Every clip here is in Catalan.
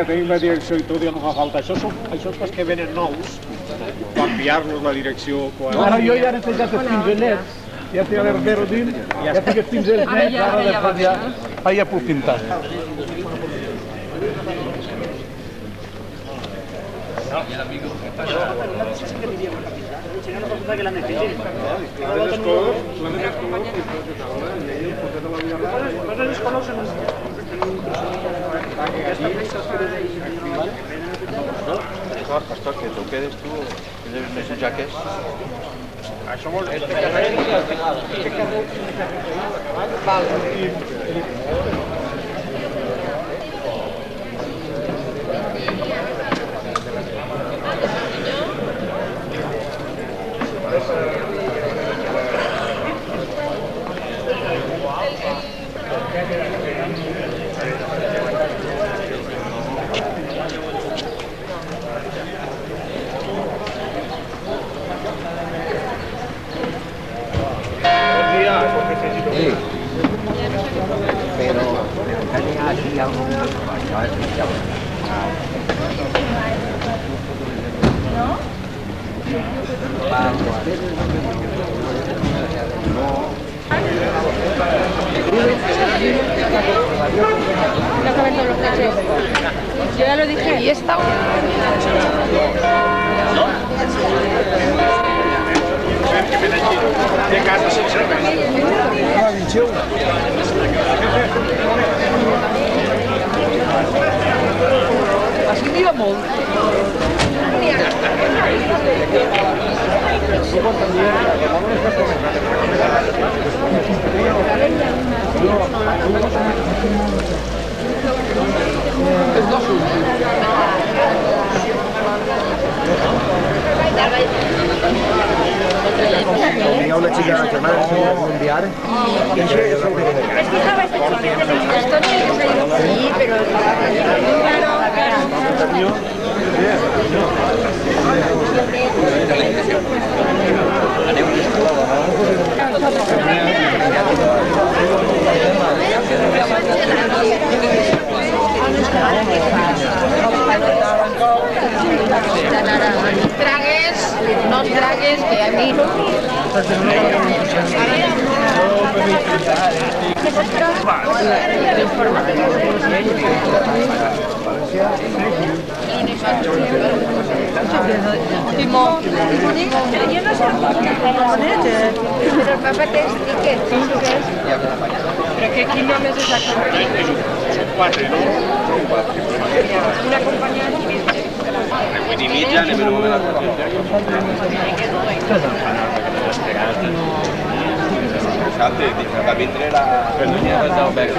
Tenim la direcció i tot i no fa falta. Això és els que venen nous, per enviar-los la direcció. Ara jo ja he ensenyat els pinzellets, ja té l'herbero dins, ja té els pinzells nets, ara després ja puc pintar. Pastor, que t'ho quedes tu, que lleves més jaques. Això vol dir pero tenía así algo muy yo ya lo dije. ¿Y esta? Així diu molt. Tenía una chica que me enviar. Sí, pero... No tragues, que a mí... Timó. Yo no sé pero el papá te explique. Pero que quin nom és exactament? són 4, no? Una companyia Vull dir mitja, anem a la Salte, que vindré la Perdunya del Bec.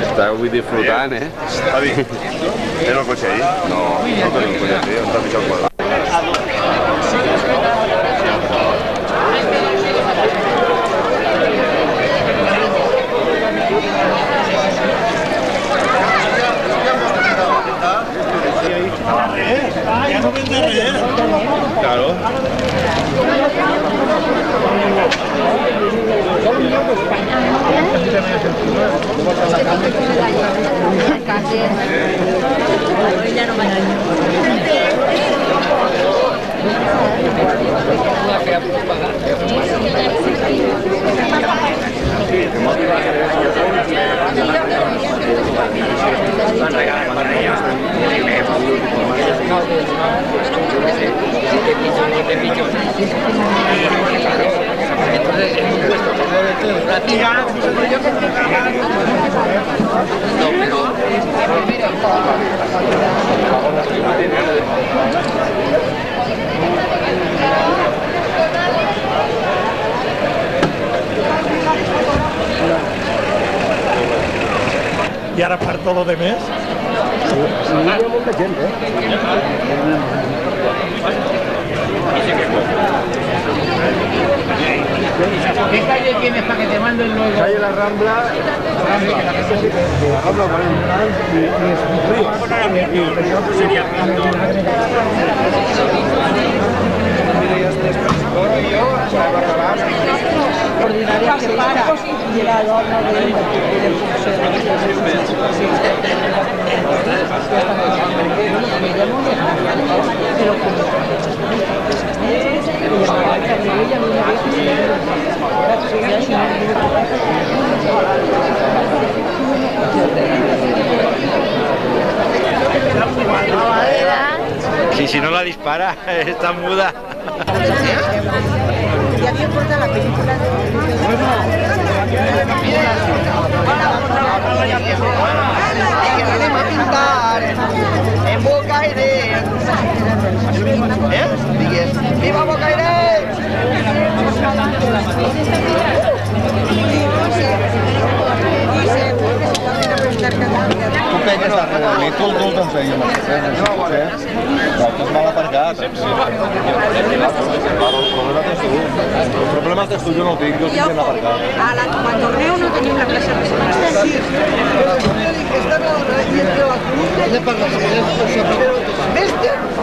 Estàveu avui disfrutant, eh? Javi, ¿tienes el coche ahí? No, no tengo el coche, tío. Está pichado cuadrado. Claro. I ara per tot lo de més? Sí, hi ha molta gent, ¿Qué calle tienes para que te manden luego? Calle La Rambla, La Rambla 40 y es un río. María que para y la dona del Si no la dispara, está muda. ¿Ya te importa la película En Bocaire. ¡Viva Bocaire! Tu pegues darrere, tu el te'n feia és mal aparcat. El problema és tu, jo no el tinc, jo el tinc ben aparcat. Cuando Torneo no tenía una clase de semana. Sí.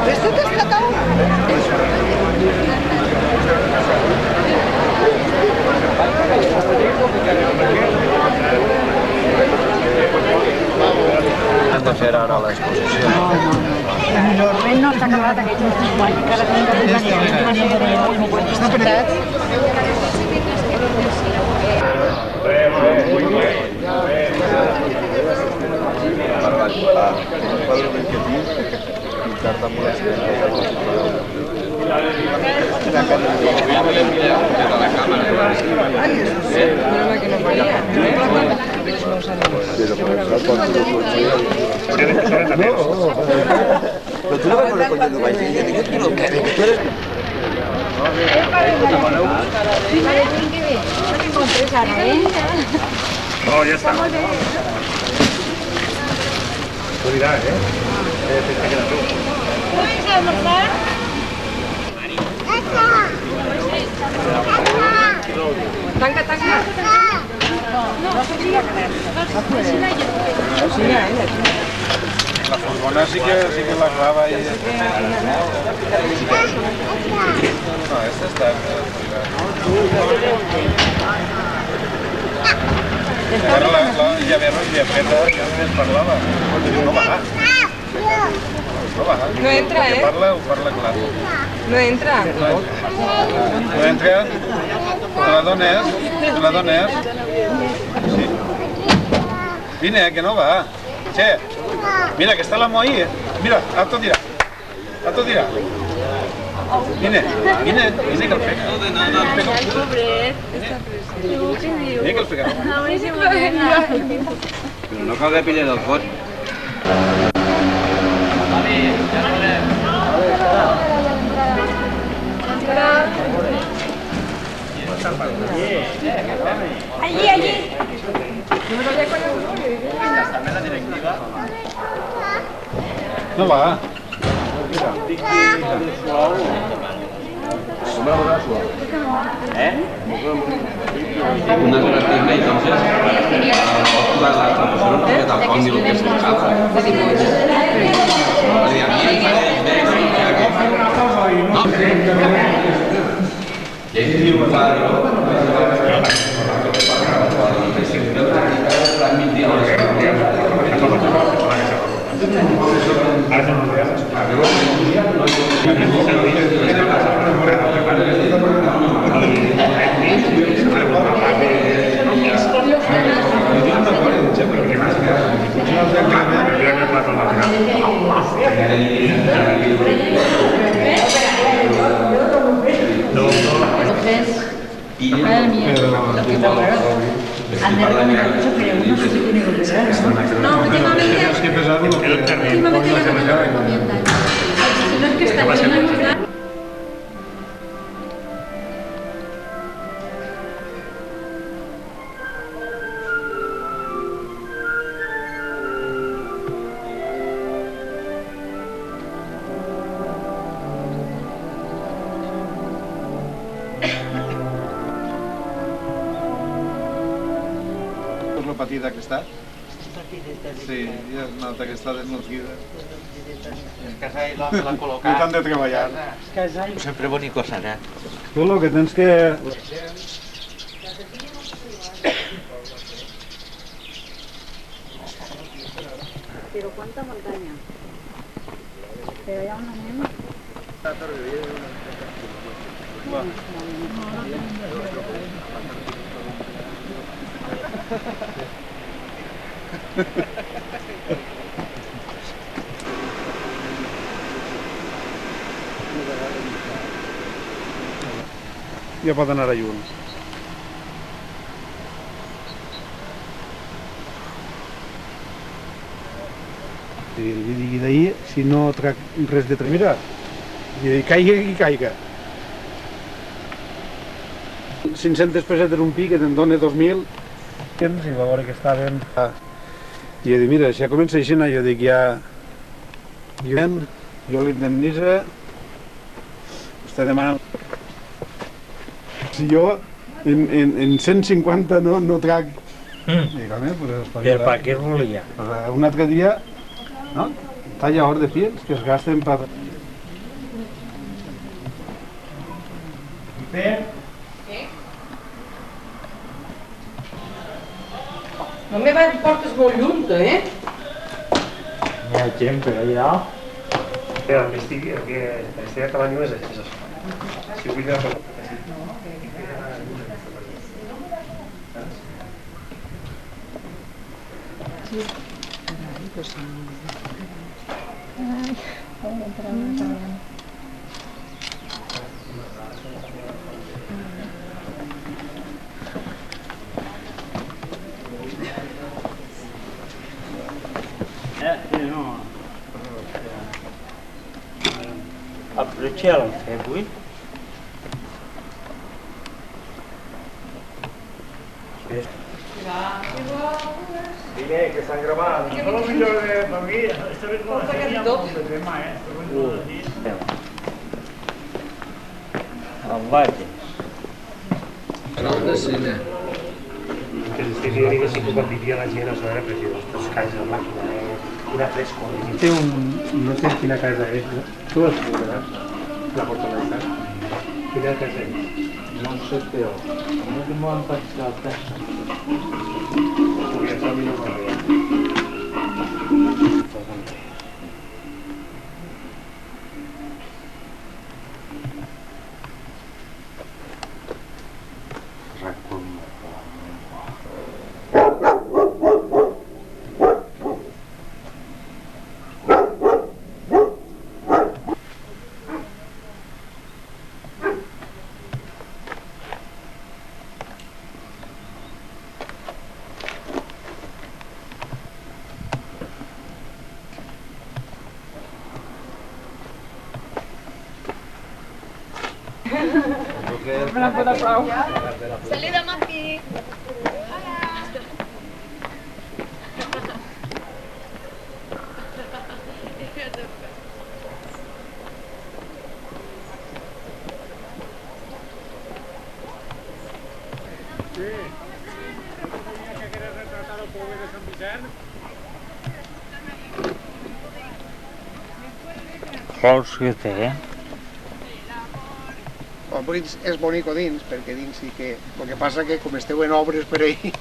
¿Veste destacado? Hem de fer ara l'exposició. L'Orment no està acabat, aquest no està guany. Encara Però tu no vas veure quan jo no vaig dir, jo dic, tu no què? Tu eres... No, ja està. T'ho diràs, T'he quedat tu. Tanca, tanca. La furgona sí que la clava i... No, esta està... Ja apreta, ja ens parlava. No va. No va. No entra, ho parla clar. No entra. No entra. Te la dones. Sí. Vine, que no va. Che. Mira, que está la moí. Mira, harto tira. Vine, que el pega. Vine que el pega. Però no cal que pille del fot. Allí. No va. Una gratuïta, entonces, la profesora no tampoc diu que es pensava. Madre mía, lo que han de recomendar mucho, pero uno sí que tiene que operar, ¿no? No, últimamente ya no me recomiendan. Si no es que está bien. Petita que està? Sí, ja es nota que està desnutrida. La col·locar. I tant de treballar. Sempre bonico serà. Tu el que tens que... Però quanta muntanya? Però hi ha un anem... Ja pot anar a Junts. I d'ahir, si no trac res de tres, mira, i caiga qui caiga. 500 pessetes un pi que te'n dona 2.000. I va veure que estaven... I jo dic, mira, si ja comença així, jo dic, ja... Jo l'indemnitza, vostè demana... Si jo en 150 no trac... Dic, home, pues espavila. Per què volia? Un altre dia, no? Talla hort de pins que es gasten per... No me portes molt lluny, eh? Hi ha gent per allà. Però el que estic acabant és això. Si vull anar per... Aprovechar el fer avui. Dime que s'han gravat. No lo millor de familia. Esta vez no la teníamos de tema, El valle. Que estigui dient si compartiria la gent, això era preciós. Els calls de màquina, quina frescor. Té no sé quina casa és, no? Tu has veuràs la portalada. Quina casa és? No sé, però no m'ho han passat la casa. Porque eso a mí no me veo. Salida, Mapi! Vols que té, És bonico dins, perquè dins sí que... El que passa que com esteu en obres per ahí...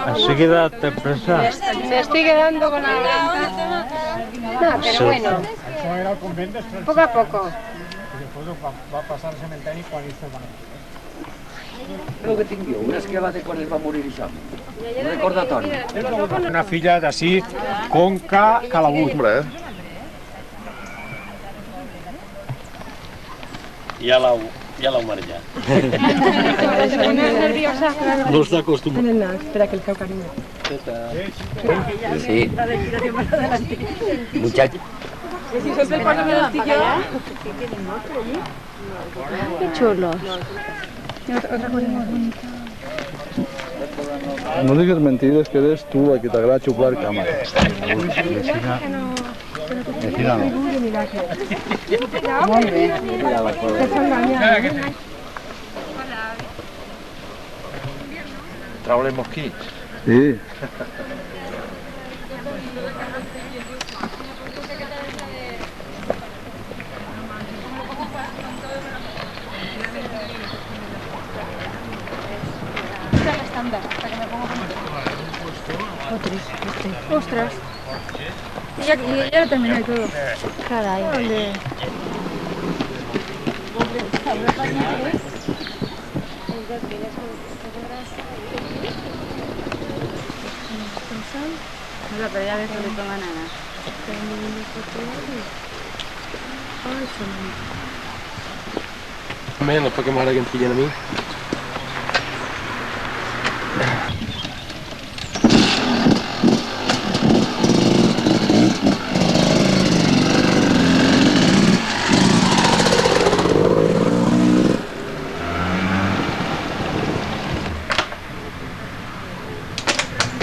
Así quédate presa. Me estoy quedando con la... No, pero bueno, Això era el convent després. poco a poco. I després va passar al cementeri quan ells van aquí. El que tinc jo, una esquela de quan es va morir això. Un recordatori. Una filla d'ací, Conca Calabut. Ja l'heu marejat. Nerviosa. No està acostumat. Espera que el feu cariño. Sí. Muchacho. Qué chulos. No digues mentides, que eres tú el que t'agrada xuplar càmera. Mira, no. Molt bé. Traure mosquits. Sí. Tetris. Ostras. Y ya lo terminé todo. Caray. Ole. No, pero ya ves que le toma nada. Man, lo Pokémon again for you, me.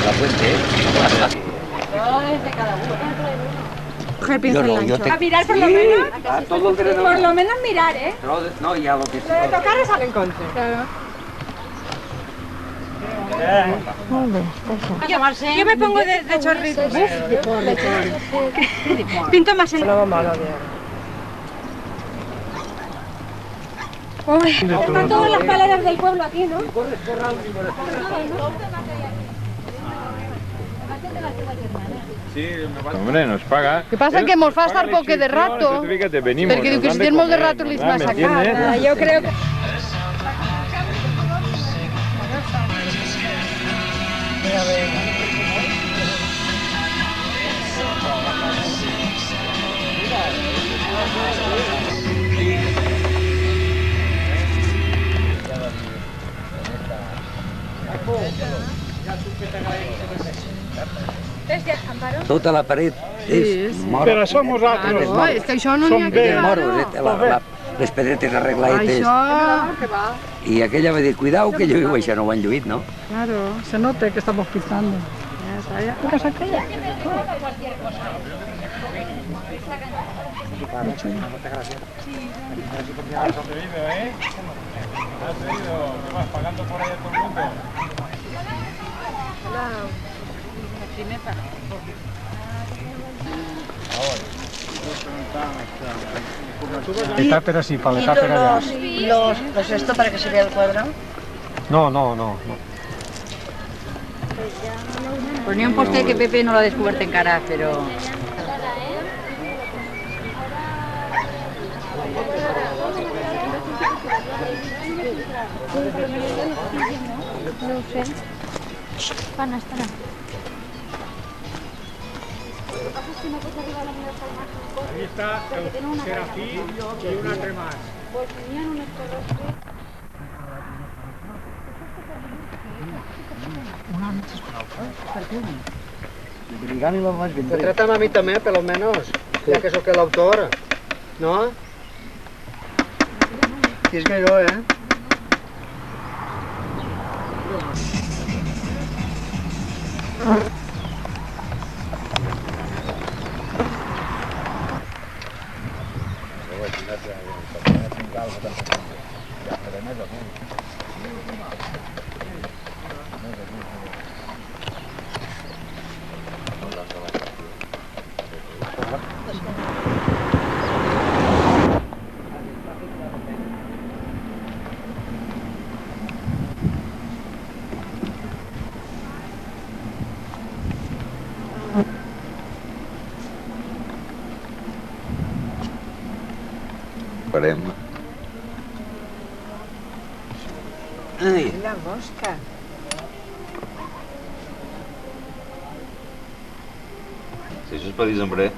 La fuente, Todo es de cada uno. Coge el pincel ancho. A mirar por lo menos. todo el terreno. Por lo menos mirar, ¿eh? No, ya lo que Lo de tocar es al encontre. Claro. Yo me pongo de chorrito. Pinto más en... Uy, están todas las paleras del pueblo aquí, ¿no? Hombre, nos paga. Que pasa que hemos fa estar poc de rato. Fíjate, venimos. Perquè diu que si tens molt de rato li vas a sacar. Yo creo que... Tota la paret és moro. Però som nosaltres. No, és que això no n'hi ha que És llevar. moros, les pedretes arregladetes. Això... I aquella va dir, cuidao que lluïu, això no ho han lluït, no? Claro, se nota que estamos pintando. Ya está, ya. ¿Qué casa aquella? ¿Has oído? ¿Qué vas pagando por ahí a todo el mundo? Está, pero sí, paleta, pero ya. Los esto para que se vea el cuadro. No. Pues ni un poste que Pepe no lo ha descubierto en cara, pero... No ho sé. Pana, estarà. Ahí está el Serafí y una crema. Trátame a mí también, por lo menos, ya que soy el autor, ¿no? Y es que yo, ¿eh? Farem. Ai, La mosca. Si això és per dissembrer.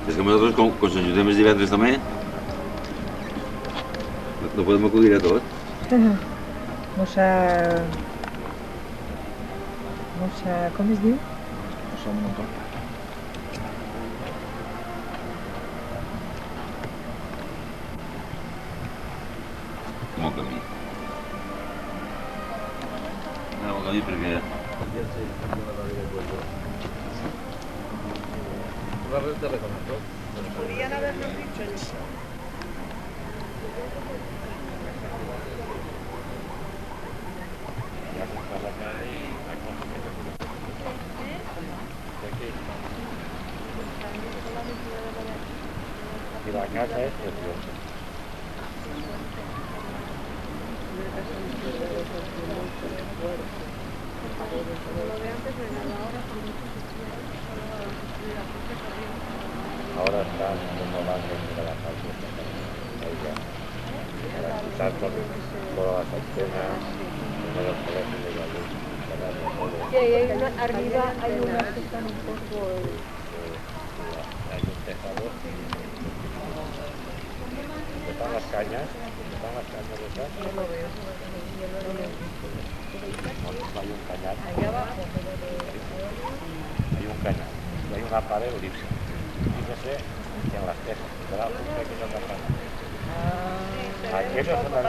És que nosaltres, com ens ajudem els divendres també, no podem acudir a tot. Mossa... com es diu? Molt camí. Molt camí perquè... Podrían habernos dicho eso. La casa es preciosa. Ahora están renovando la casa. Para quitar todas las antenas, de los colegios de la luz. Sí, arriba hay unas que están un poco... Hay un tejado. ¿Están las cañas? ¿Están las cañas de esas? No lo veo. No hay un cañal. Allá abajo. Hay un cañal. Y hay una pared lisa. Fíjese en las tejas. ¿Verdad? Aquí no está caña. Aquello es una...